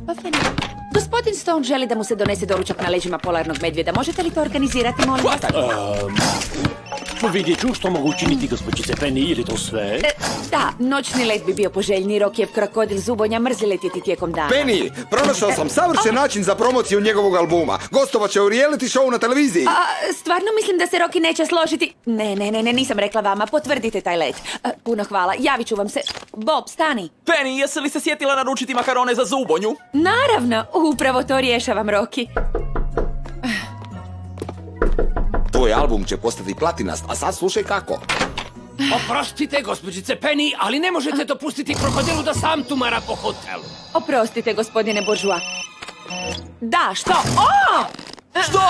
Pa Penny, gospodin Stone želi da mu se donese doručak na leđima polarnog medvjeda. Možete li to organizirati, molim vas? Vidjet ću što mogu učiniti, gospođice Penny, ili to sve? Da, noćni let bi bio poželjni. Rokijev krokodil zubonja mrzi letjeti tijekom dana. Penny, pronašao sam savršen način za promociju njegovog albuma. Gostovat će u reality show na televiziji. Stvarno mislim da se Roki neće složiti. Ne, nisam rekla vama. Potvrdite taj let. Puno hvala, javit ću vam se. Bob, stani. Penny, jesi li se sjetila naručiti makarone za zubonju? Naravno, upravo to rješavam, Roki. Tvoj album će postati platinast, a sad slušaj kako. Oprostite, gospođice Penny, ali ne možete dopustiti krokodilu da sam tumara po hotelu. Oprostite, gospodine Bourgeois. Da, što? O! Što?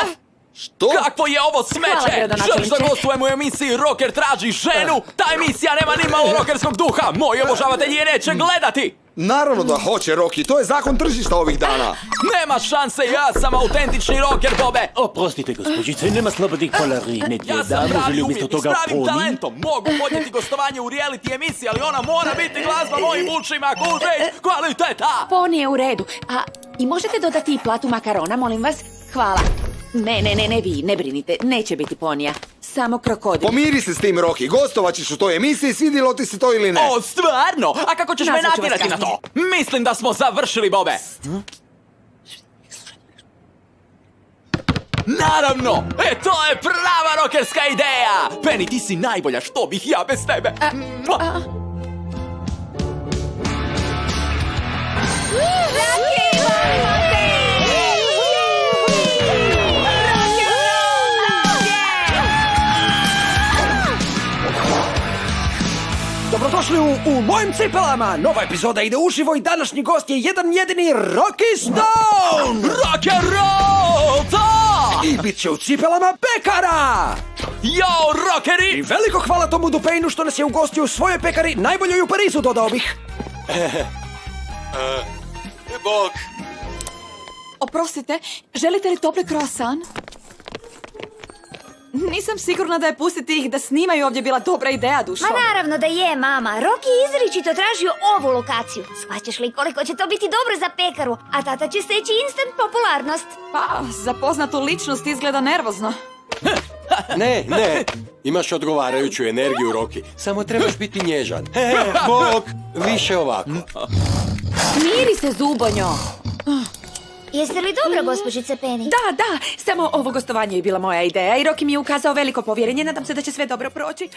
Što? Kakvo je ovo Hvala, smeće? gradonačelniče. Želiš da gostujem u emisiji Rocker traži ženu? Ta emisija nema ni malo rockerskog duha. Moji obožavatelji je neće gledati. Naravno da hoće, Rocky, to je zakon tržišta ovih dana. Nema šanse, ja sam autentični rocker, Bobe. Oprostite, gospođice, nema slobodnih polarnih Ja medvjeda. sam Može pravi li umjesto umjetnik s toga pravim poni? talentom. Mogu podnijeti gostovanje u reality emisiji, ali ona mora biti glazba mojim ušima, kužiš, kvaliteta. Poni je u redu. I možete dodati i platu makarona, molim vas? Hvala. Ne, vi, ne brinite, neće biti ponija. Samo krokodil. Pomiri se s tim, Rocky, gostovat ćeš u toj emisiji, svidjelo ti se to ili ne. O, stvarno? A kako ćeš me Nazvat ću vas natjerati na to? kasnije. Mislim da smo završili, Bobe. Naravno! To je prava rokerska ideja! Penny, ti si najbolja, što bih ja bez tebe? Dobrodošli u mojim cipelama! Nova epizoda ide uživo i današnji gost je jedan jedini Rocky Stone! Rock and roll! Da! I bit će u cipelama pekara! Yo, I rockeri! veliko hvala tomu Dupainu što nas je ugostio u svojoj pekari, najboljoj u Parizu, dodao bih. Bog! Oprostite, želite li topli croissant? Nisam sigurna da je pustiti ih da snimaju ovdje bila dobra ideja, Dušo. Ma naravno da je, mama. Rocky je izričito tražio ovu lokaciju. Shvaćaš li koliko će to biti dobro za pekaru? A tata će steći instant popularnost. Pa, za poznatu ličnost izgleda nervozno. Ne, imaš odgovarajuću energiju, Rocky. Samo trebaš biti nježan. Bog, više ovako. Miri se, zubonjo. Jeste li dobro, gospođice Penny? Da, samo ovo gostovanje je bila moja ideja i Roki mi je ukazao veliko povjerenje. Nadam se da će sve dobro proći.